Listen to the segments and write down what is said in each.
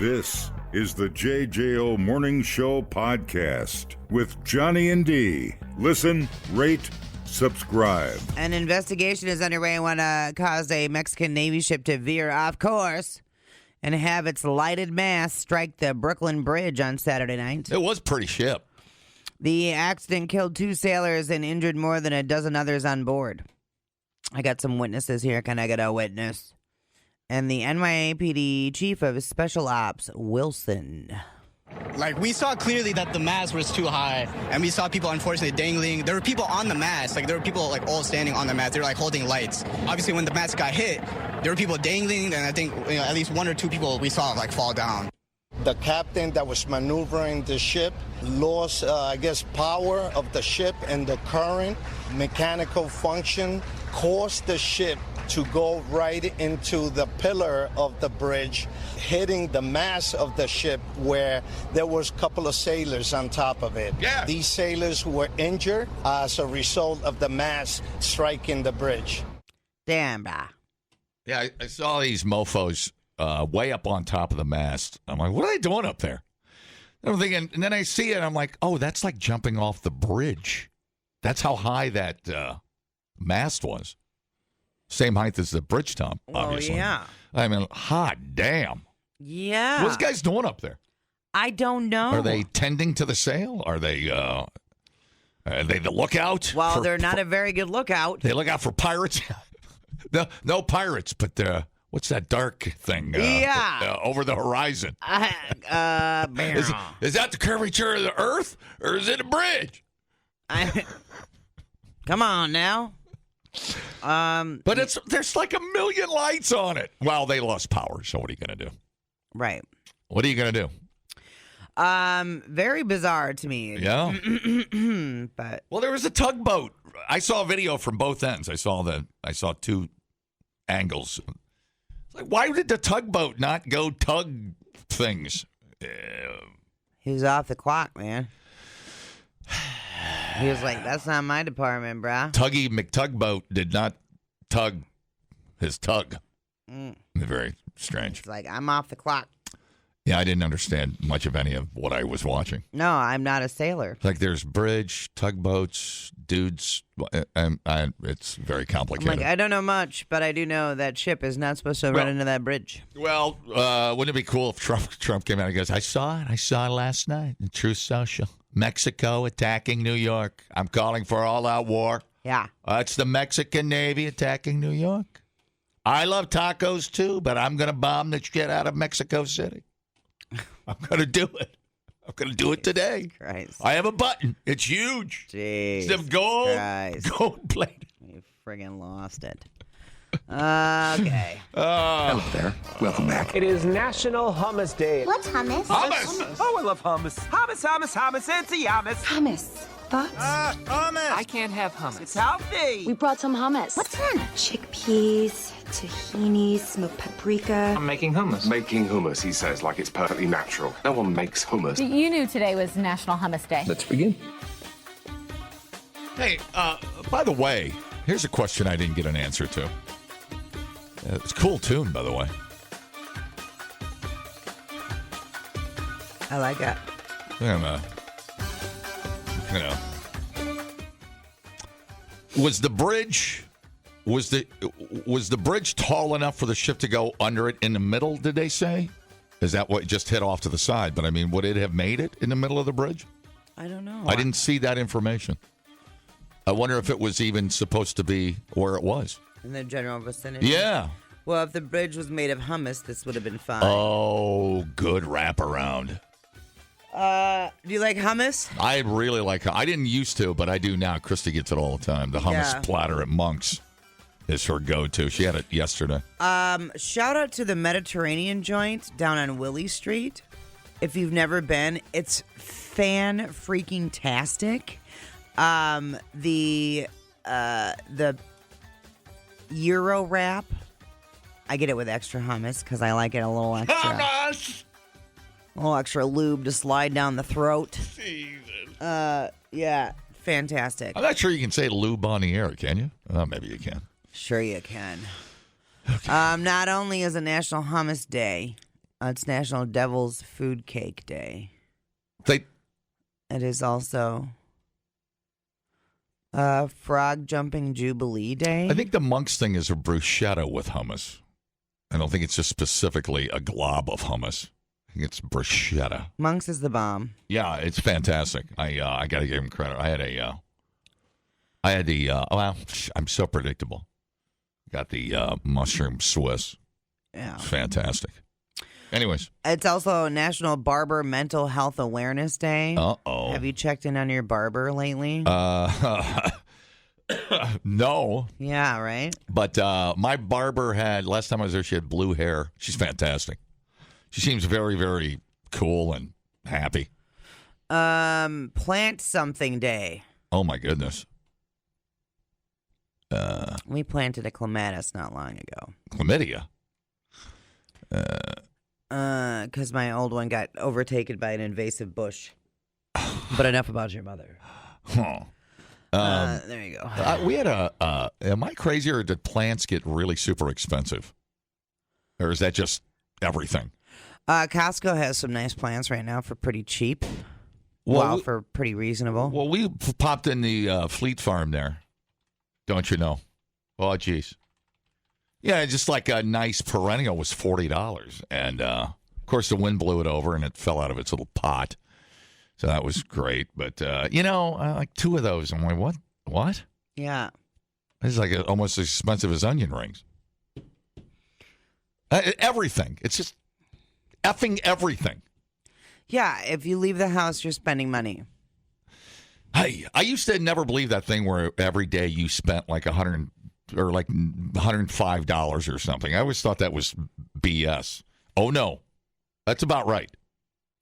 This is the JJO Morning Show podcast with Johnny and D. Listen, rate, subscribe. An investigation is underway on what caused a Mexican Navy ship to veer off course and have its lighted mast strike the Brooklyn Bridge on Saturday night. It was a pretty ship. The accident killed 2 sailors and injured more than a dozen others on board. I got some witnesses here. Can I get a witness? And the NYAPD Chief of Special Ops, Wilson. Like, we saw clearly that the mast was too high, and we saw people, unfortunately, dangling. There were people on the mast. Like, there were people, like, all standing on the mast. They were, like, holding lights. Obviously, when the mast got hit, there were people dangling, and I think, at least 1 or 2 people we saw, like, fall down. The captain that was maneuvering the ship lost, power of the ship, and the current mechanical function caused the ship to go right into the pillar of the bridge, hitting the mast of the ship where there was a couple of sailors on top of it. Yeah. These sailors were injured as a result of the mast striking the bridge. Damn, brah. Yeah, I saw these mofos way up on top of the mast. I'm like, what are they doing up there? I'm thinking, and then I see it, and I'm like, oh, that's like jumping off the bridge. That's how high that mast was. Same height as the bridge top, obviously. Oh, yeah. I mean, hot damn. Yeah. What's guys doing up there? I don't know. Are they tending to the sail? Are they the lookout? Well, they're not a very good lookout. They look out for pirates? no pirates, but what's that dark thing? Over the horizon. Is Is that the curvature of the earth, or is it a bridge? Come on now. But there's like 1 million lights on it. Well, they lost power, so what are you going to do? Right. What are you going to do? Very bizarre to me. Yeah. But well, there was a tugboat. I saw a video from both ends. I saw 2 angles. It's like, why did the tugboat not go tug things? he was off the clock, man. He was like, that's not my department, brah. Tuggy McTugboat did not tug his tug. Very strange. It's like, I'm off the clock. Yeah, I didn't understand much of any of what I was watching. No, I'm not a sailor. Like, there's bridge, tugboats, dudes, and it's very complicated. I'm like, I don't know much, but I do know that ship is not supposed to run into that bridge. Well, wouldn't it be cool if Trump came out and goes, I saw it last night in Truth Social. Mexico attacking New York. I'm calling for all-out war. Yeah. It's the Mexican Navy attacking New York. I love tacos, too, but I'm going to bomb the shit out of Mexico City. I'm going to do it. I'm going to do it today. Christ. I have a button. It's huge. Jeez. It's gold plated. You friggin' lost it. Okay. Hello there. Welcome back. It is National Hummus Day. What's hummus? Hummus. Oh, I love hummus. Hummus. It's a yummus. Hummus. Thoughts? Hummus. I can't have hummus. It's healthy. We brought some hummus. What's in it? Chickpeas, tahini, smoked paprika. I'm making hummus. Making hummus, he says, like it's perfectly natural. No one makes hummus. You knew today was National Hummus Day. Let's begin. Hey, by the way, here's a question I didn't get an answer to. It's a cool tune, by the way. I like it. Was the bridge tall enough for the ship to go under it in the middle, did they say? Is that what just hit off to the side? But I mean, would it have made it in the middle of the bridge? I don't know. I didn't see that information. I wonder if it was even supposed to be where it was. In the general vicinity? Yeah. Well, if the bridge was made of hummus, this would have been fine. Oh, good wraparound. Do you like hummus? I really like it. I didn't used to, but I do now. Christy gets it all the time. The hummus platter at Monk's is her go-to. She had it yesterday. Shout out to the Mediterranean joint down on Willie Street. If you've never been, it's fan-freaking-tastic. The Euro wrap, I get it with extra hummus because I like it a little extra. Hummus! A little extra lube to slide down the throat. Yeah, fantastic. I'm not sure you can say lube on the air, can you? Maybe you can. Sure you can. Not only is it National Hummus Day, It's National Devil's Food Cake Day. They It is also Frog Jumping Jubilee Day. I think the Monk's thing is a bruschetta with hummus. I don't think it's just specifically a glob of hummus. I think it's bruschetta. Monk's is the bomb. Yeah, it's fantastic. I got to give him credit. I'm so predictable. Got the mushroom Swiss. Yeah. It's fantastic. Anyways. It's also National Barber Mental Health Awareness Day. Uh-oh. Have you checked in on your barber lately? No. Yeah, right? But my barber last time I was there, she had blue hair. She's fantastic. She seems very, very cool and happy. Plant Something Day. Oh, my goodness. We planted a clematis not long ago. Chlamydia? Because my old one got overtaken by an invasive bush. But enough about your mother. Huh. There you go. We had am I crazy or did plants get really super expensive? Or is that just everything? Costco has some nice plants right now for pretty cheap. For pretty reasonable. Well, we popped in the Fleet Farm there. Don't you know? Oh, geez. Yeah, just like a nice perennial was $40. And, of course, the wind blew it over and it fell out of its little pot. So that was great. But, like 2 of those. I'm like, what? Yeah. This is like almost as expensive as onion rings. Everything. It's just effing everything. Yeah, if you leave the house, you're spending money. Hey, I used to never believe that thing where every day you spent like $100 or like $105 or something. I always thought that was BS. Oh, no. That's about right.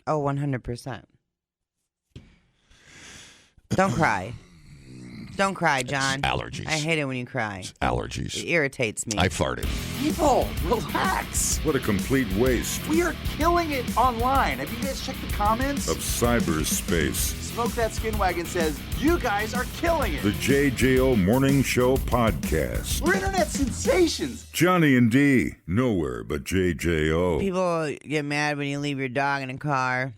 Oh, 100%. Don't cry. Don't cry, John. It's allergies. I hate it when you cry. It's allergies. It irritates me. I farted. People, relax. What a complete waste We are killing it online. Have you guys checked the comments? of cyberspace. Smoke That Skin Wagon says, you guys are killing it. The JJO Morning Show Podcast. We're internet sensations. Johnny and D, nowhere but JJO. People get mad when you leave your dog in a car.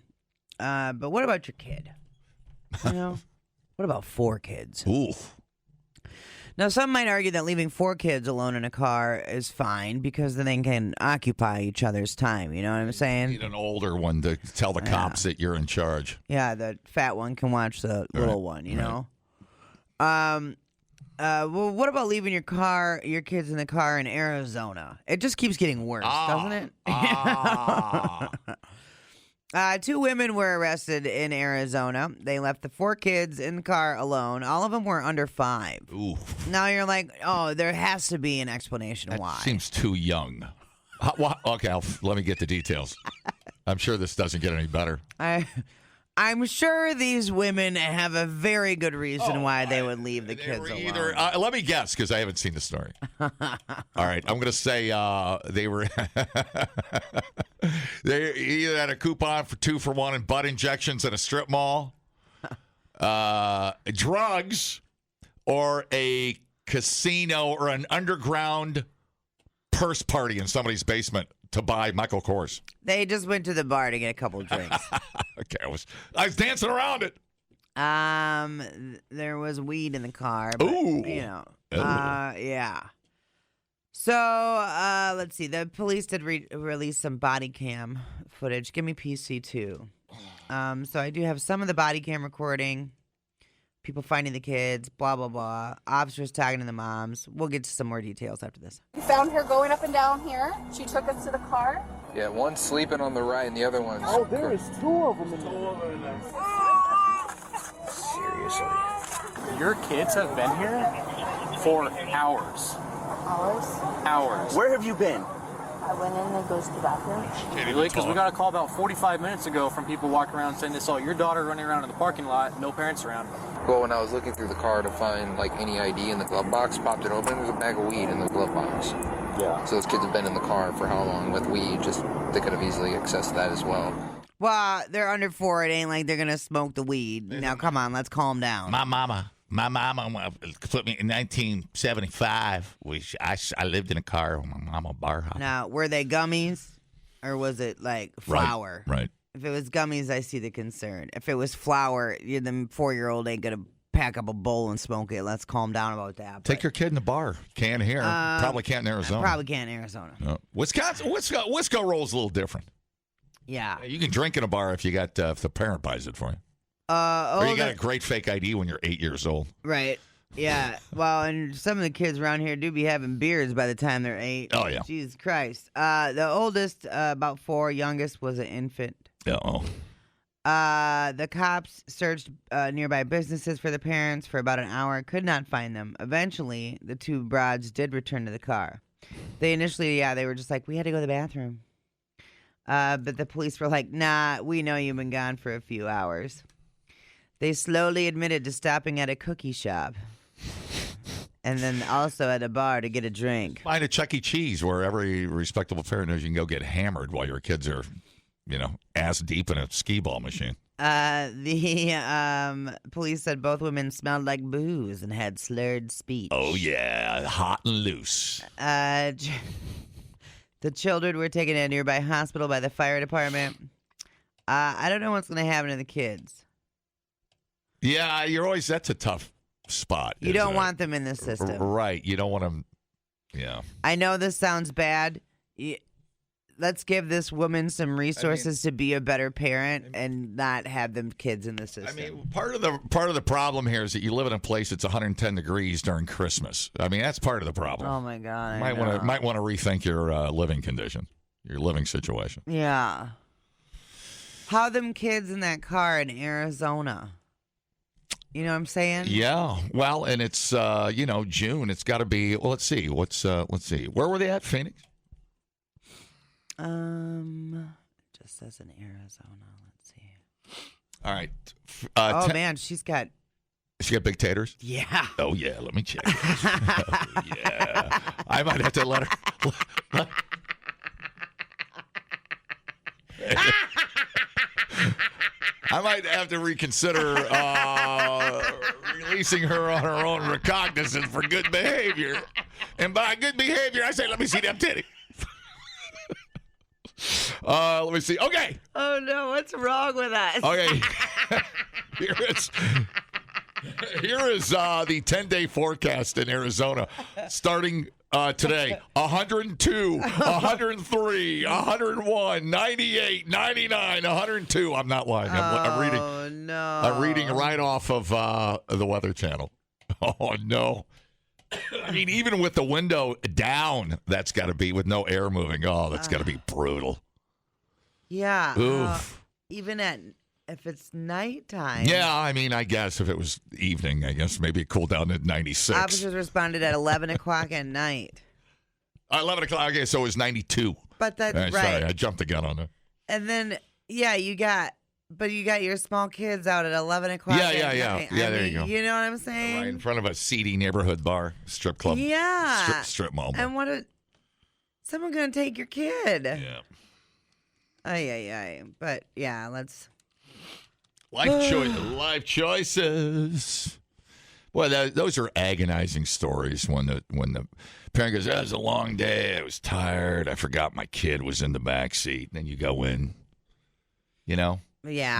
But what about your kid? You know? What about 4 kids? Oof. Now, some might argue that leaving 4 kids alone in a car is fine because then they can occupy each other's time. You know what I'm saying? Need an older one to tell the cops that you're in charge. Yeah, the fat one can watch the little one, you know? Well, what about leaving your kids in the car in Arizona? It just keeps getting worse, doesn't it? 2 women were arrested in Arizona. They left the 4 kids in the car alone. All of them were under 5. Oof. Now you're like, oh, there has to be an explanation why. Seems too young. Okay, let me get the details. I'm sure this doesn't get any better. I'm sure these women have a very good reason why they would leave the kids alone. Let me guess, because I haven't seen the story. All right, I'm going to say they were they either had a coupon for 2 for 1 and butt injections at a strip mall, drugs, or a casino or an underground purse party in somebody's basement to buy Michael Kors. They just went to the bar to get a couple of drinks. Okay, I was dancing around it. There was weed in the car. But, Ooh. You know. Yeah. So, let's see. The police did release some body cam footage. Give me PC2. So I do have some of the body cam recording. People finding the kids, blah, blah, blah. Officers talking to the moms. We'll get to some more details after this. We found her going up and down here. She took us to the car. Yeah, one's sleeping on the right and the other one's... Oh, there is 2 of them in there. Seriously. Your kids have been here for hours. Hours. Where have you been? I went in and goes to the bathroom. Really? Because we got a call about 45 minutes ago from people walking around saying they saw your daughter running around in the parking lot, no parents around. Well, when I was looking through the car to find like any ID in the glove box, popped it open, there's a bag of weed in the glove box. Yeah. So those kids have been in the car for how long with weed? Just they could have easily accessed that as well. Well, they're under 4. It ain't like they're going to smoke the weed. Now, come on, let's calm down. My mama put me in 1975. I lived in a car with my mama bar hop. Now, were they gummies? or was it like flour? Right. If it was gummies, I see the concern. If it was flour, the 4-year-old ain't gonna pack up a bowl and smoke it. Let's calm down about that. Take your kid in the bar. Can't here. Probably can't in Arizona. Probably can't in Arizona. No. Wisconsin, Wisco rolls a little different. Yeah. You can drink in a bar if you got if the parent buys it for you. Or you got a great fake ID when you're 8 years old. Right. Yeah. Well, and some of the kids around here do be having beards by the time they're 8. Oh, yeah. Jesus Christ. The oldest, about 4, youngest was an infant. Uh-oh. The cops searched nearby businesses for the parents for about an hour, could not find them. Eventually, the 2 broads did return to the car. They initially, they were just like, we had to go to the bathroom. But the police were like, nah, we know you've been gone for a few hours. They slowly admitted to stopping at a cookie shop. And then also at a bar to get a drink. Find a Chuck E. Cheese where every respectable parent knows you can go get hammered while your kids are, ass deep in a skee-ball machine. The police said both women smelled like booze and had slurred speech. Oh, yeah. Hot and loose. The children were taken to a nearby hospital by the fire department. I don't know what's going to happen to the kids. Yeah, that's a tough spot. You don't want them in the system. Right. You don't want them. Yeah. I know this sounds bad. Let's give this woman some resources to be a better parent and not have them kids in the system. I mean, part of the problem here is that you live in a place that's 110 degrees during Christmas. I mean, that's part of the problem. Oh my God. Might want to rethink your living condition, your living situation. Yeah. How them kids in that car in Arizona? You know what I'm saying? Yeah. Well, and it's June. It's got to be. Well, let's see. Let's see. Where were they at? Phoenix. Just says in Arizona. Let's see. All right. Man, she got big taters. Yeah. Oh yeah. Let me check. Oh, yeah. I might have to let her. I might have to reconsider releasing her on her own recognizance for good behavior. And by good behavior, I say, let me see them titty. Let me see. Okay. Oh, no. What's wrong with us? Okay. Here is the 10-day forecast in Arizona starting today. 102, 103, 101, 98, 99, 102. I'm not lying. I'm reading. Oh, no. I'm reading right off of the Weather Channel. Oh, no. I mean, even with the window down, that's got to be with no air moving. Oh, that's got to be brutal. Yeah. Oof. Even if it's nighttime. Yeah, I mean, I guess if it was evening, I guess maybe it cooled down at 96. Officers responded at 11 o'clock at night. 11 o'clock, okay, so it was 92. But that's right. Sorry, I jumped the gun on that. And then, you got your small kids out at 11 o'clock. Yeah. Night. Yeah, there you go. You know what I'm saying? Right in front of a seedy neighborhood bar, strip club. Yeah. Strip mall. And someone going to take your kid. Yeah. Ay. But, yeah, let's. Life choices. Well, those are agonizing stories when the parent goes, "It was a long day. I was tired. I forgot my kid was in the back seat." And then you go in, Yeah.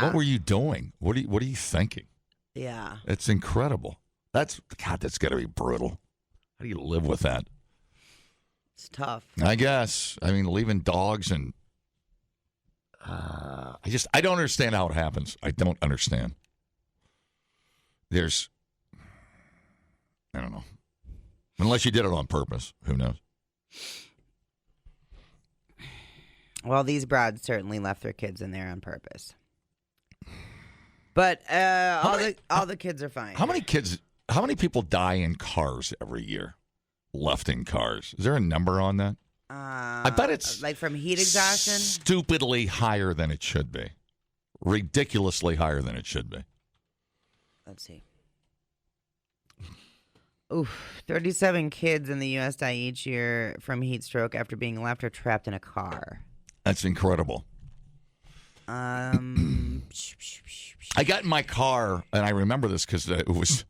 What were you doing? What are you thinking? Yeah. It's incredible. That's got to be brutal. How do you live with that? It's tough. I guess. I mean, leaving dogs and I don't understand how it happens. I don't understand. I don't know. Unless you did it on purpose. Who knows? Well, these broads certainly left their kids in there on purpose. But all the kids are fine. How many people die in cars every year? Left in cars. Is there a number on that? I bet it's like from heat exhaustion. Stupidly higher than it should be. Ridiculously higher than it should be. Let's see. Oof, 37 kids in the U.S. die each year from heat stroke after being left or trapped in a car. That's incredible. I got in my car, and I remember this because it was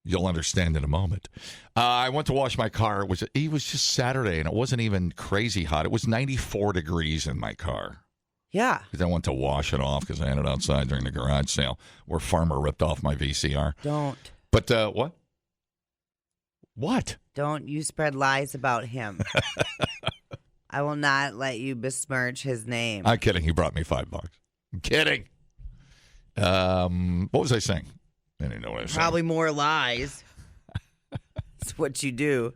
You'll understand in a moment. I went to wash my car. It was just Saturday, and it wasn't even crazy hot. It was 94 degrees in my car. Yeah. Because I went to wash it off because I had it outside during the garage sale where Farmer ripped off my VCR. Don't. But what? What? Don't you spread lies about him. I will not let you besmirch his name. I'm kidding. He brought me $5. I'm kidding. What was I saying? I didn't know what I was saying. Probably more lies. That's what you do.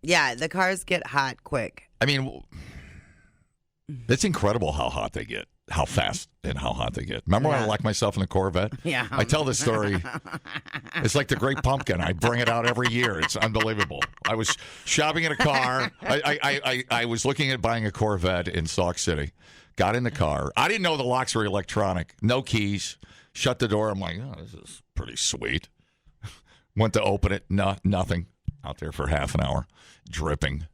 Yeah, the cars get hot quick. I mean, it's incredible how hot they get, how fast and how hot they get. Remember when I locked myself in the Corvette? Yeah. I tell this story. It's like the Great Pumpkin. I bring it out every year. It's unbelievable. I was shopping in a car. I was looking at buying a Corvette in Sauk City. Got in the car. I didn't know the locks were electronic. No keys. Shut the door. I'm like, oh, this is pretty sweet. Went to open it. No, nothing. Out there for half an hour. Dripping.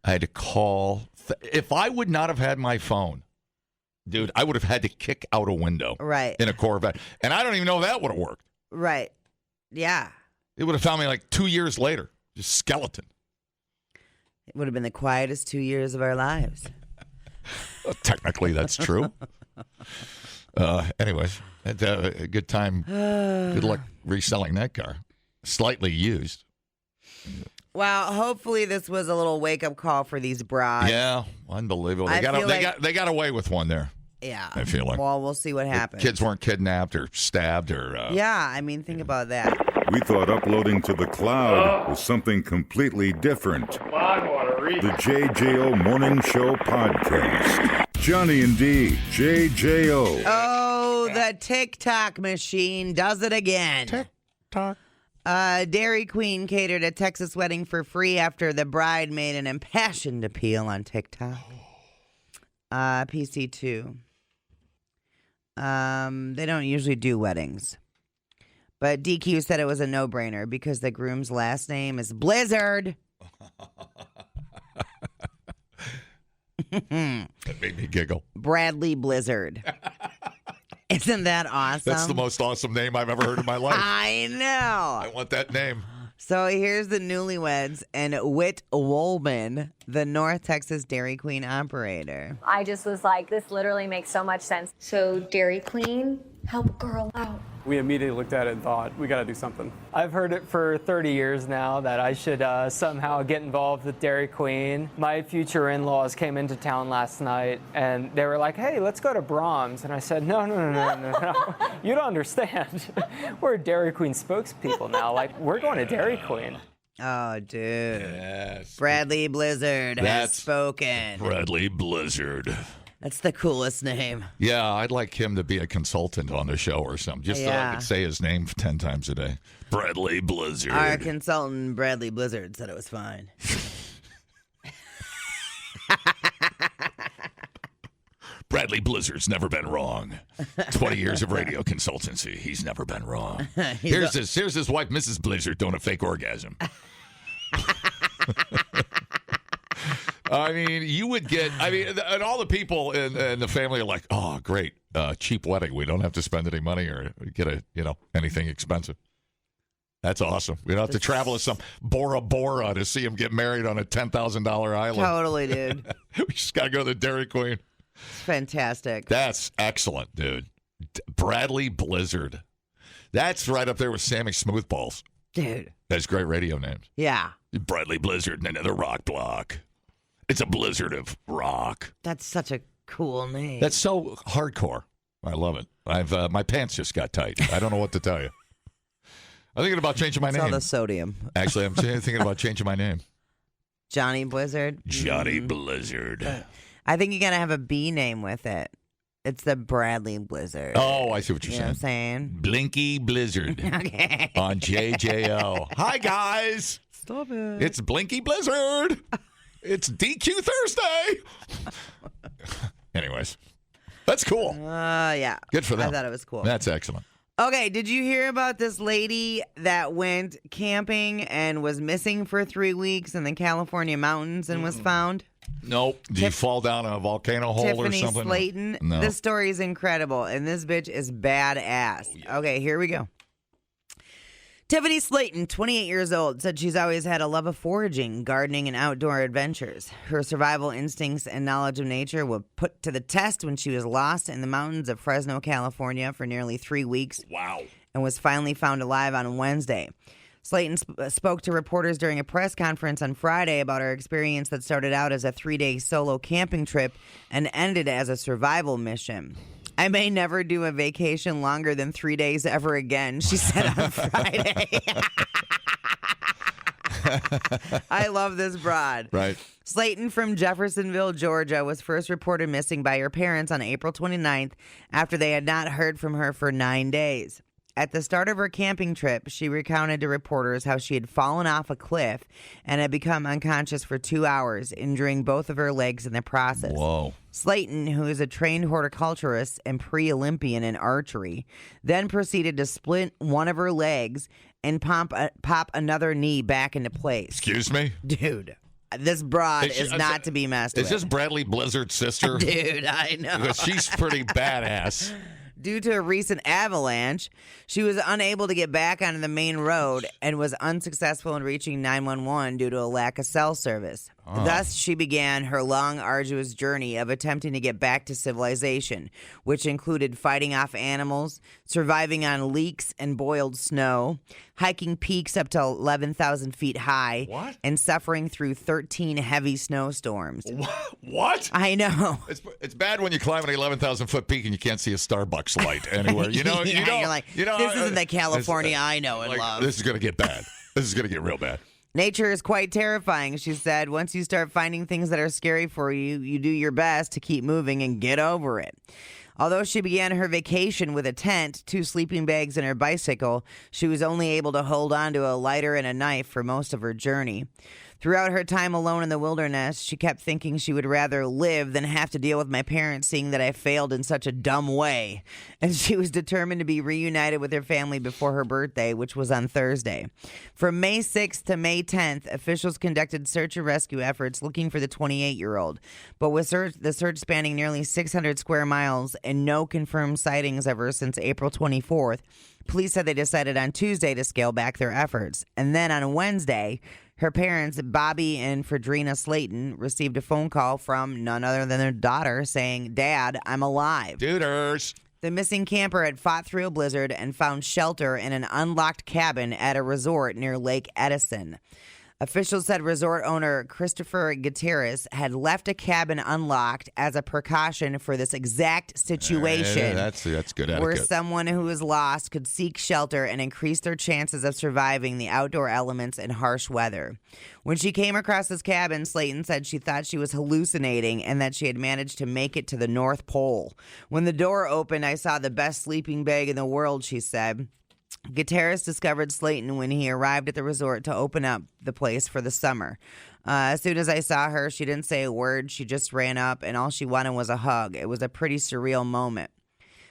I had to call. If I would not have had my phone, dude, I would have had to kick out a window in a Corvette. And I don't even know if that would have worked. Right. Yeah. It would have found me like 2 years later. Just skeleton. It would have been the quietest 2 years of our lives. Well, technically, that's true. Anyways, had a good time. Good luck reselling that car. Slightly used. Well, hopefully this was a little wake-up call for these brides. Yeah, unbelievable. They got away with one there. Yeah. I feel like. Well, we'll see what happens. The kids weren't kidnapped or stabbed or... yeah, I mean, think about that. We thought uploading to the cloud was something completely different. The JJO Morning Show Podcast. Johnny and D, JJO. Oh, the TikTok machine does it again. TikTok. Dairy Queen catered a Texas wedding for free after the bride made an impassioned appeal on TikTok. PC2. They don't usually do weddings. But DQ said it was a no-brainer because the groom's last name is Blizzard. That made me giggle. Bradley Blizzard. Isn't that awesome? That's the most awesome name I've ever heard in my life. I know. I want that name. So here's the newlyweds and Whit Woolman, the North Texas Dairy Queen operator. I just was like, this literally makes so much sense. So Dairy Queen, help a girl out. We immediately looked at it and thought, we got to do something. I've heard it for 30 years now that I should somehow get involved with Dairy Queen. My future in-laws came into town last night and they were like, hey, let's go to Brahms. And I said, no. You don't understand. We're Dairy Queen spokespeople now. Like, we're going to Dairy Queen. Oh, dude. Yes. Bradley Blizzard has spoken. Bradley Blizzard. That's the coolest name. Yeah, I'd like him to be a consultant on the show or something. Just so I could say his name 10 times a day. Bradley Blizzard. Our consultant, Bradley Blizzard, said it was fine. Bradley Blizzard's never been wrong. 20 years of radio consultancy. He's never been wrong. Here's his wife, Mrs. Blizzard, doing a fake orgasm. I mean, you would get, and all the people in the family are like, oh, great, cheap wedding. We don't have to spend any money or get anything expensive. That's awesome. We don't have to travel to some Bora Bora to see him get married on a $10,000 island. Totally, dude. We just got to go to the Dairy Queen. It's fantastic. That's excellent, dude. Bradley Blizzard. That's right up there with Sammy Smoothballs. Dude. That's great radio names. Yeah. Bradley Blizzard and another rock block. It's a blizzard of rock. That's such a cool name. That's so hardcore. I love it. My pants just got tight. I don't know what to tell you. I'm thinking about changing my name. It's all the sodium. Actually, I'm thinking about changing my name. Johnny Blizzard. Johnny Blizzard. I think you got to have a B name with it. It's the Bradley Blizzard. Oh, I see what you're saying. You know what I'm saying? Blinky Blizzard. Okay. On JJO. Hi, guys. Stop it. It's Blinky Blizzard. It's DQ Thursday. Anyways, that's cool. Yeah. Good for them. I thought it was cool. That's excellent. Okay, did you hear about this lady that went camping and was missing for 3 weeks in the California mountains and was found? Nope. Did you fall down a volcano hole Tiffany or something? Slayton. No. This story is incredible, and this bitch is badass. Oh, yeah. Okay, here we go. Tiffany Slayton, 28 years old, said she's always had a love of foraging, gardening, and outdoor adventures. Her survival instincts and knowledge of nature were put to the test when she was lost in the mountains of Fresno, California for nearly 3 weeks. Wow. And was finally found alive on Wednesday. Slayton spoke to reporters during a press conference on Friday about her experience that started out as a 3-day solo camping trip and ended as a survival mission. I may never do a vacation longer than 3 days ever again, she said on Friday. I love this broad. Right. Slayton from Jeffersonville, Georgia, was first reported missing by her parents on April 29th after they had not heard from her for 9 days. At the start of her camping trip, she recounted to reporters how she had fallen off a cliff and had become unconscious for 2 hours, injuring both of her legs in the process. Whoa. Slayton, who is a trained horticulturist and pre-Olympian in archery, then proceeded to split one of her legs and pop another knee back into place. Excuse me? Dude, this broad is not to be messed with. Is this Bradley Blizzard's sister? Dude, I know. Because she's pretty badass. Due to a recent avalanche, she was unable to get back onto the main road and was unsuccessful in reaching 911 due to a lack of cell service. Thus, she began her long, arduous journey of attempting to get back to civilization, which included fighting off animals, surviving on leaks and boiled snow, hiking peaks up to 11,000 feet high, and suffering through 13 heavy snowstorms. What? I know. It's bad when you climb an 11,000-foot peak and you can't see a Starbucks light anywhere. You know, you're like, this isn't the California I know and love. This is going to get bad. This is going to get real bad. Nature is quite terrifying, she said. Once you start finding things that are scary for you, you do your best to keep moving and get over it. Although she began her vacation with a tent, 2 sleeping bags, and her bicycle, she was only able to hold on to a lighter and a knife for most of her journey. Throughout her time alone in the wilderness, she kept thinking she would rather live than have to deal with my parents seeing that I failed in such a dumb way. And she was determined to be reunited with her family before her birthday, which was on Thursday. From May 6th to May 10th, officials conducted search and rescue efforts looking for the 28-year-old. But with the search spanning nearly 600 square miles and no confirmed sightings of her since April 24th, police said they decided on Tuesday to scale back their efforts. And then on Wednesday, her parents, Bobby and Fredrina Slayton, received a phone call from none other than their daughter saying, "Dad, I'm alive." Duders. The missing camper had fought through a blizzard and found shelter in an unlocked cabin at a resort near Lake Edison. Officials said resort owner Christopher Gutierrez had left a cabin unlocked as a precaution for this exact situation. That's good etiquette. Where someone who is lost could seek shelter and increase their chances of surviving the outdoor elements and harsh weather. When she came across this cabin, Slayton said she thought she was hallucinating and that she had managed to make it to the North Pole. When the door opened, I saw the best sleeping bag in the world, she said. Gutierrez discovered Slayton when he arrived at the resort to open up the place for the summer. As soon as I saw her, she didn't say a word. She just ran up, and all she wanted was a hug. It was a pretty surreal moment.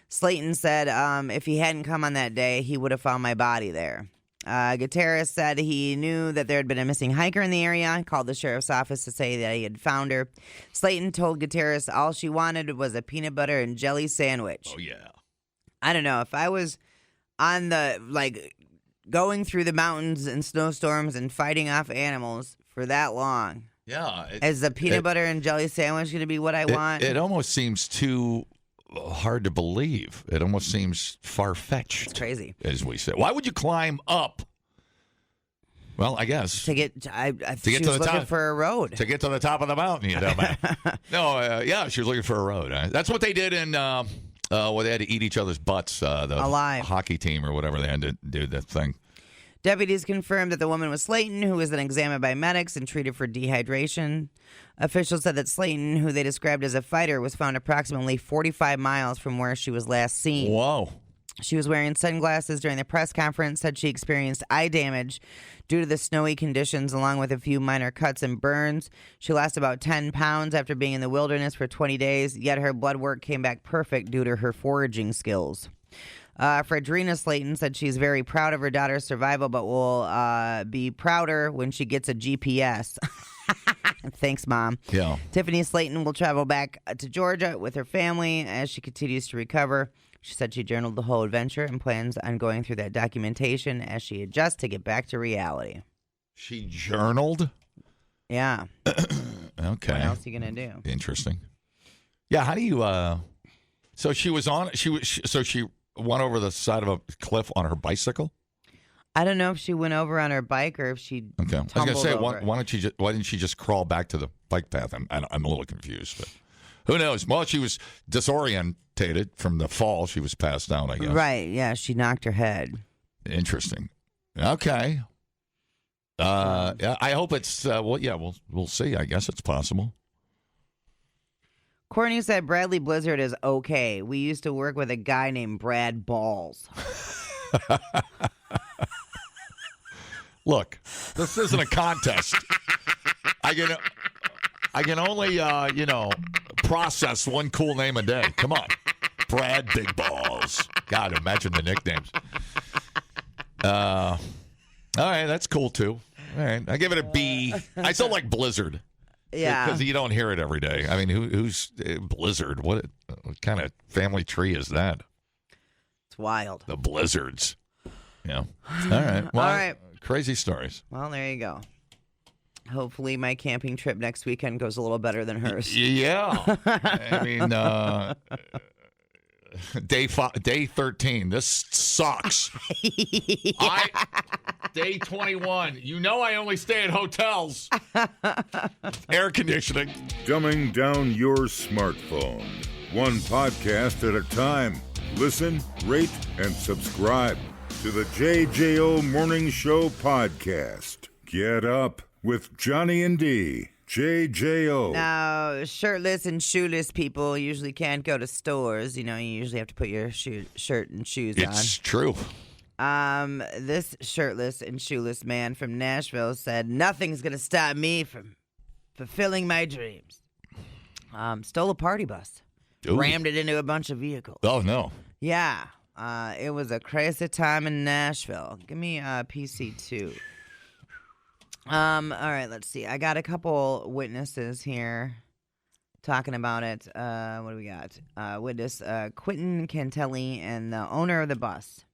Slayton said if he hadn't come on that day, he would have found my body there. Gutierrez said he knew that there had been a missing hiker in the area, called the sheriff's office to say that he had found her. Slayton told Gutierrez all she wanted was a peanut butter and jelly sandwich. Oh, yeah. I don't know. If I was on the, going through the mountains and snowstorms and fighting off animals for that long. Yeah. Is the peanut butter and jelly sandwich going to be what I want? It almost seems too hard to believe. It almost seems far-fetched. It's crazy. As we say. Why would you climb up? Well, I guess. To get to the top. Looking for a road. To get to the top of the mountain, you dumbass. No, she was looking for a road. That's what they did in... well, they had to eat each other's butts. The alive. Hockey team or whatever, they had to do that thing. Deputies confirmed that the woman was Slayton, who was then examined by medics and treated for dehydration. Officials said that Slayton, who they described as a fighter, was found approximately 45 miles from where she was last seen. Whoa. She was wearing sunglasses during the press conference, said she experienced eye damage due to the snowy conditions, along with a few minor cuts and burns. She lost about 10 pounds after being in the wilderness for 20 days, yet her blood work came back perfect due to her foraging skills. Fredrina Slayton said she's very proud of her daughter's survival, but will be prouder when she gets a GPS. Thanks, Mom. Yeah. Tiffany Slayton will travel back to Georgia with her family as she continues to recover. She said she journaled the whole adventure and plans on going through that documentation as she adjusts to get back to reality. She journaled? Yeah. Okay. What else are you going to do? Interesting. Yeah, how do you so she was on she went over the side of a cliff on her bicycle? I don't know if she went over on her bike or if she Okay. I was tumbled going to say over. why didn't she just crawl back to the bike path? I'm a little confused, but who knows? Well, she was disorientated from the fall. She was passed out, I guess. Right, yeah, she knocked her head. Interesting. Okay. Yeah, I hope it's we'll see. I guess it's possible. Courtney said Bradley Blizzard is okay. We used to work with a guy named Brad Balls. Look, this isn't a contest. I can only process one cool name a day. Come on, Brad Big Balls. God, imagine the nicknames. All right, that's cool too. All right, I give it a B. I still like Blizzard. Yeah, because you don't hear it every day. I mean, who's Blizzard? What kind of family tree is that? It's wild. The Blizzards. Yeah. All right. Well, all right. Crazy stories. Well, there you go. Hopefully, my camping trip next weekend goes a little better than hers. Yeah. I mean, day 13. This sucks. Day 21. You know I only stay at hotels. Air conditioning. Dumbing down your smartphone. One podcast at a time. Listen, rate, and subscribe to the JJO Morning Show podcast. Get up with Johnny and D. JJO. Now, shirtless and shoeless people usually can't go to stores. You know, you usually have to put your shirt and shoes on. It's true. This shirtless and shoeless man from Nashville said, nothing's going to stop me from fulfilling my dreams. Stole a party bus. Ooh. Rammed it into a bunch of vehicles. Oh, no. Yeah. It was a crazy time in Nashville. Give me PC2. All right, let's see. I got a couple witnesses here talking about it. What do we got? Witness Quentin Cantelli and the owner of the bus.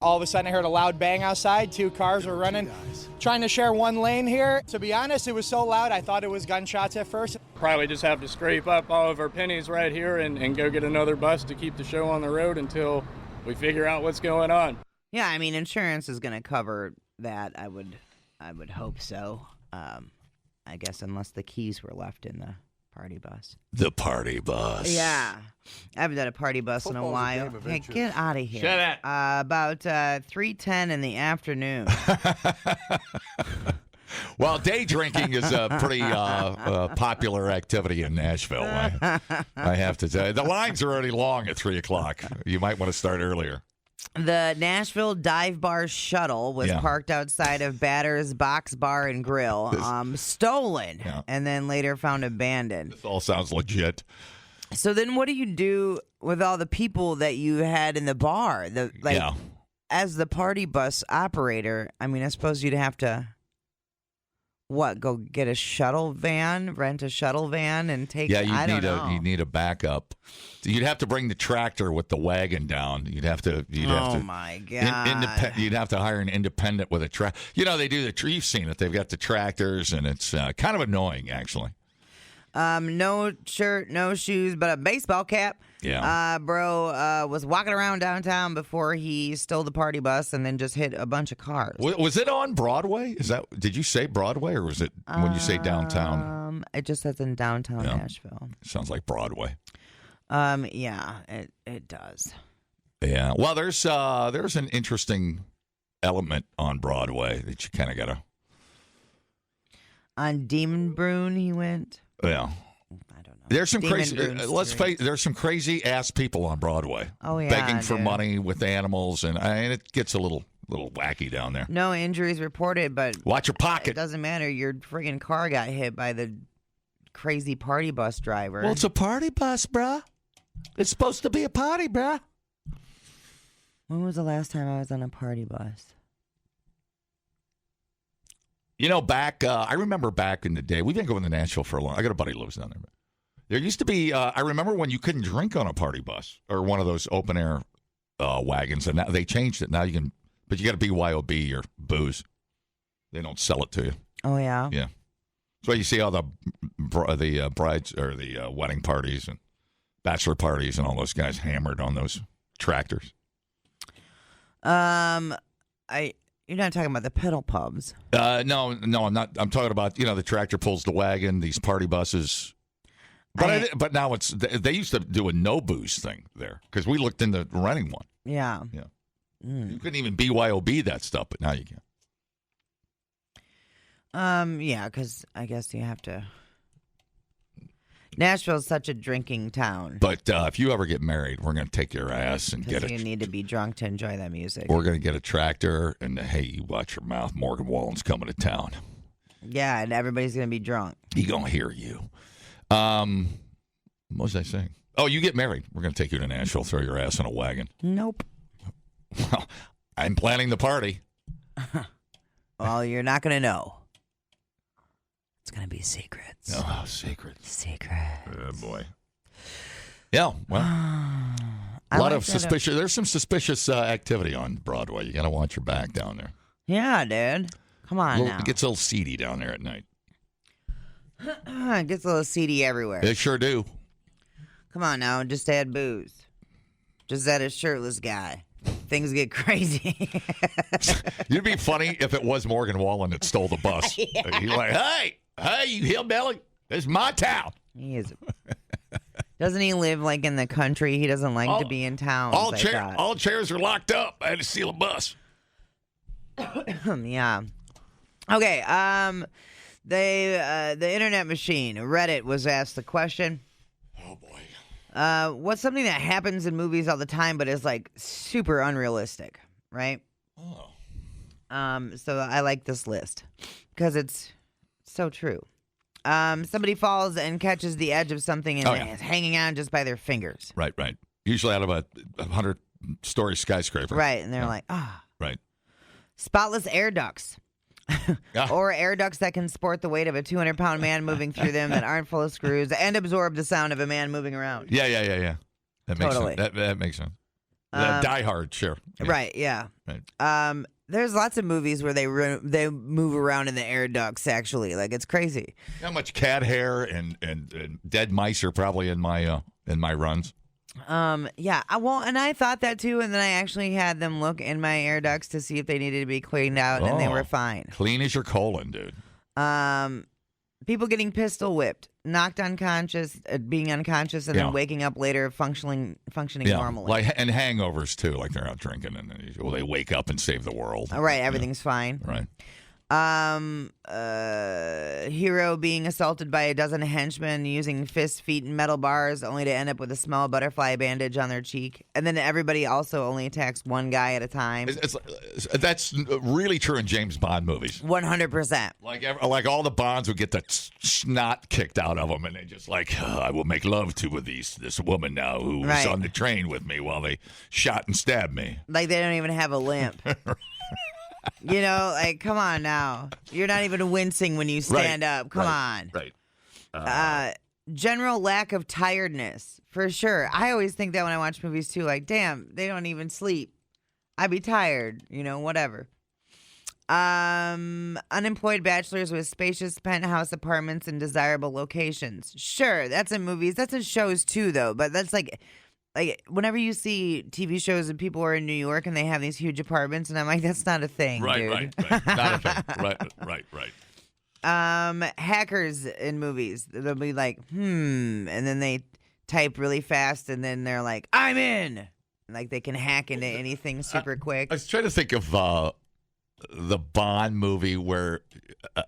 All of a sudden, I heard a loud bang outside. 2 cars were running, trying to share one lane here. To be honest, it was so loud, I thought it was gunshots at first. Probably just have to scrape up all of our pennies right here and go get another bus to keep the show on the road until we figure out what's going on. Yeah, I mean, insurance is going to cover that. I would hope so. I guess unless the keys were left in the party bus. The party bus. Yeah. I haven't done a party bus in a while. Hey, get out of here. Shut up. About 3:10 in the afternoon. Well, day drinking is a pretty popular activity in Nashville. I have to tell you. The lines are already long at 3 o'clock. You might want to start earlier. The Nashville Dive Bar shuttle was parked outside of Batter's Box Bar and Grill, stolen, and then later found abandoned. This all sounds legit. So then what do you do with all the people that you had in the bar? As the party bus operator, I mean, I suppose you'd have to, go get a shuttle van, rent a shuttle van, and take. Yeah, you need a backup. You'd have to bring the tractor with the wagon down. You'd have to. Oh my God! You'd have to hire an independent with a tractor. You know, they do you've seen it. They've got the tractors, and it's kind of annoying, actually. No shirt, no shoes, but a baseball cap. Yeah. Bro was walking around downtown before he stole the party bus and then just hit a bunch of cars. Was it on Broadway? Did you say Broadway, or was it when you say downtown? It just says in downtown Nashville. Sounds like Broadway. Yeah, it does. Yeah. Well, there's an interesting element on Broadway that you kind of gotta. On Demon Brune, he went. Yeah. I don't know. There's some crazy. Let's face. There's some crazy ass people on Broadway. Oh yeah, begging for money with animals, and it gets a little wacky down there. No injuries reported, but watch your pocket. It doesn't matter. Your friggin' car got hit by the crazy party bus driver. Well, it's a party bus, bruh. It's supposed to be a party, bruh. When was the last time I was on a party bus? I remember back in the day, we've been going to Nashville for a long. I got a buddy who lives down there. There used to be. I remember when you couldn't drink on a party bus or one of those open air wagons, and now they changed it. Now you can, but you got to BYOB or booze. They don't sell it to you. Oh yeah. Yeah. So you see all the brides or the wedding parties and bachelor parties and all those guys hammered on those tractors. You're not talking about the pedal pubs. No, I'm not. I'm talking about the tractor pulls the wagon, these party buses. But now they used to do a no booze thing there because we looked into renting one. Yeah. Yeah. You couldn't even BYOB that stuff, but now you can. Yeah, because I guess you have to. Nashville's such a drinking town. But if you ever get married, we're going to take your ass and get it. You need to be drunk to enjoy that music. We're going to get a tractor, and hey, you watch your mouth. Morgan Wallen's coming to town. Yeah, and everybody's going to be drunk. He going to hear you. What was I saying? Oh, you get married. We're going to take you to Nashville, throw your ass in a wagon. Nope. Well, I'm planning the party. Well, you're not going to know. It's going to be secrets. Oh, secrets. Secrets. Oh, boy. Yeah, well, a lot of suspicious. There's some suspicious activity on Broadway. You got to watch your back down there. Yeah, dude. Come on now. It gets a little seedy down there at night. It gets a little seedy everywhere. They sure do. Come on now, just add booze. Just add a shirtless guy. Things get crazy. It'd be funny if it was Morgan Wallen that stole the bus. Yeah. He's like, hey, you hillbilly, this is my town. He is. Doesn't he live like in the country? He doesn't like to be in town. All chairs are locked up. I had to steal a bus. Yeah. Okay. The internet machine, Reddit, was asked the question. Oh boy. What's something that happens in movies all the time, but is like super unrealistic, right? Oh. So I like this list because it's so true. Somebody falls and catches the edge of something and it's hanging on just by their fingers. Right. Usually out of a 100-story skyscraper. Right, and they're like, Right. Spotless air ducts. Or air ducts that can sport the weight of a 200-pound man moving through them that aren't full of screws and absorb the sound of a man moving around. Yeah. That makes Totally. sense. That makes sense. Die Hard, sure. Yeah. Right, yeah. Right. There's lots of movies where they move around in the air ducts, actually. Like, it's crazy. How much cat hair and dead mice are probably in my runs. Yeah. And I thought that too, and then I actually had them look in my air ducts to see if they needed to be cleaned out, and they were fine. Clean as your colon, dude. People getting pistol whipped, knocked unconscious, being unconscious, and then waking up later functioning normally. Like and hangovers too, like they're out drinking and then they wake up and save the world. All right, everything's fine. Right. Hero being assaulted by a dozen henchmen using fists, feet, and metal bars, only to end up with a small butterfly bandage on their cheek. And then everybody also only attacks one guy at a time. That's really true in James Bond movies. 100%. Like all the Bonds would get the snot kicked out of them, and they just like, I will make love to this woman now who was on the train with me while they shot and stabbed me. Like they don't even have a limp. You know, like, come on now. You're not even wincing when you stand up. Come on. Right. General lack of tiredness, for sure. I always think that when I watch movies, too. Like, damn, they don't even sleep. I'd be tired, whatever. Unemployed bachelors with spacious penthouse apartments in desirable locations. Sure, that's in movies. That's in shows, too, though. But that's like whenever you see TV shows and people are in New York and they have these huge apartments, and I'm like, that's not a thing, dude. Right. Not a thing. Right. Hackers in movies, they'll be like, and then they type really fast, and then they're like, I'm in. Like they can hack into anything super quick. I was trying to think of the Bond movie where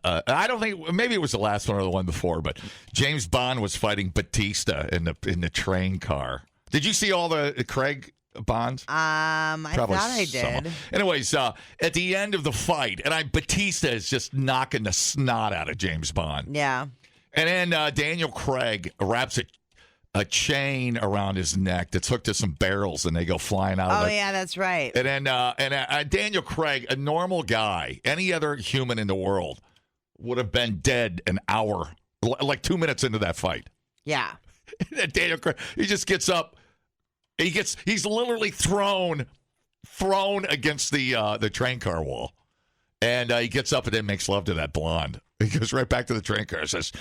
I don't think maybe it was the last one or the one before, but James Bond was fighting Batista in the train car. Did you see all the Craig Bonds? I thought I did. Anyways, at the end of the fight, and Batista is just knocking the snot out of James Bond. Yeah. And then Daniel Craig wraps a chain around his neck that's hooked to some barrels, and they go flying out of it. Oh, yeah, that's right. And then Daniel Craig, a normal guy, any other human in the world, would have been dead an hour, like 2 minutes into that fight. Yeah. And Daniel Craig, he just gets up. He's literally thrown against the train car wall. And he gets up and then makes love to that blonde. He goes right back to the train car and says,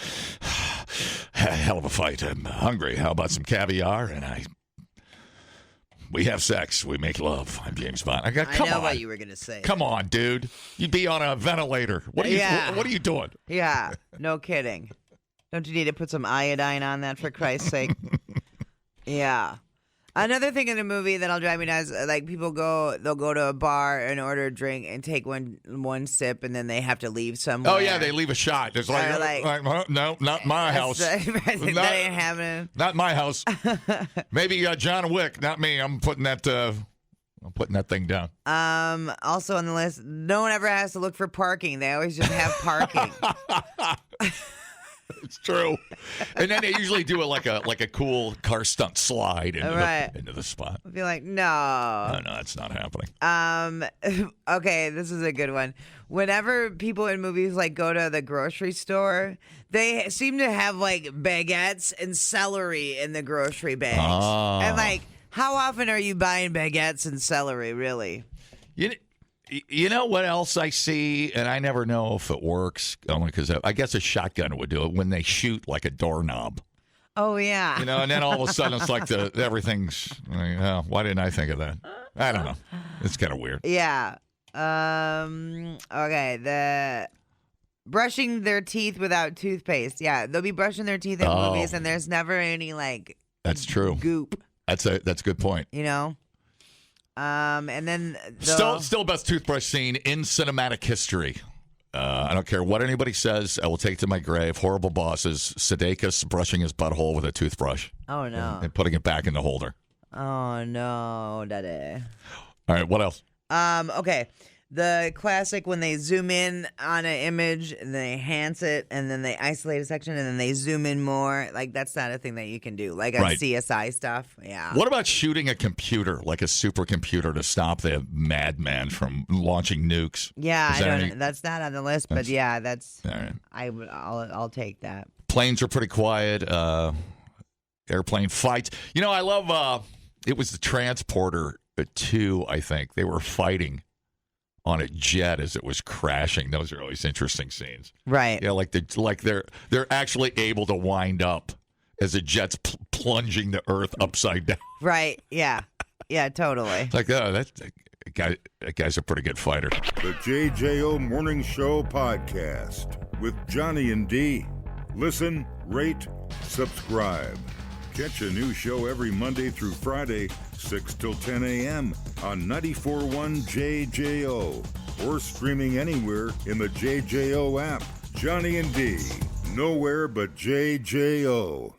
hell of a fight. I'm hungry. How about some caviar? And we have sex. We make love. I'm James Bond. I know what you were going to say. Come on, dude. You'd be on a ventilator. What are you doing? Yeah, no kidding. Don't you need to put some iodine on that, for Christ's sake? Yeah. Another thing in the movie that'll drive me nuts, like they'll go to a bar and order a drink and take one sip, and then they have to leave somewhere. Oh yeah, they leave a shot. It's like no, not my house. That ain't happening. Not my house. Maybe John Wick, not me. I'm putting that thing down. Also on the list, no one ever has to look for parking. They always just have parking. It's true. And then they usually do it like a cool car stunt slide into the spot. I'd be like, no, that's not happening. Okay, this is a good one. Whenever people in movies go to the grocery store, they seem to have baguettes and celery in the grocery bags. Oh. And how often are you buying baguettes and celery, really? You know what else I see, and I never know if it works, only because I guess a shotgun would do it when they shoot like a doorknob. Oh, yeah. And then all of a sudden it's like everything's, why didn't I think of that? I don't know. It's kind of weird. Yeah. Okay, the brushing their teeth without toothpaste. Yeah, they'll be brushing their teeth in movies, and there's never any, that's true. Goop. That's a good point. You know? And then still best toothbrush scene in cinematic history. I don't care what anybody says. I will take to my grave. Horrible bosses. Sudeikis brushing his butthole with a toothbrush. Oh no! And putting it back in the holder. Oh no, daddy. All right, what else? Okay. The classic when they zoom in on an image and they enhance it and then they isolate a section and then they zoom in more. That's not a thing that you can do. On CSI stuff. Yeah. What about shooting a computer, like a supercomputer, to stop the madman from launching nukes? Yeah, that's not on the list, but yeah, that's. All right. I'll take that. Planes are pretty quiet. Airplane fights. I love. It was the Transporter 2, I think. They were fighting on a jet as it was crashing. Those are always interesting scenes. Right. Yeah, they're actually able to wind up as a jet's plunging the earth upside down. Right. Yeah. Yeah, totally. That guy's a pretty good fighter. The JJO Morning Show podcast with Johnny and D. Listen, rate, subscribe. Catch a new show every Monday through Friday, 6 till 10 a.m. on 94.1 JJO or streaming anywhere in the JJO app. Johnny and D, nowhere but JJO.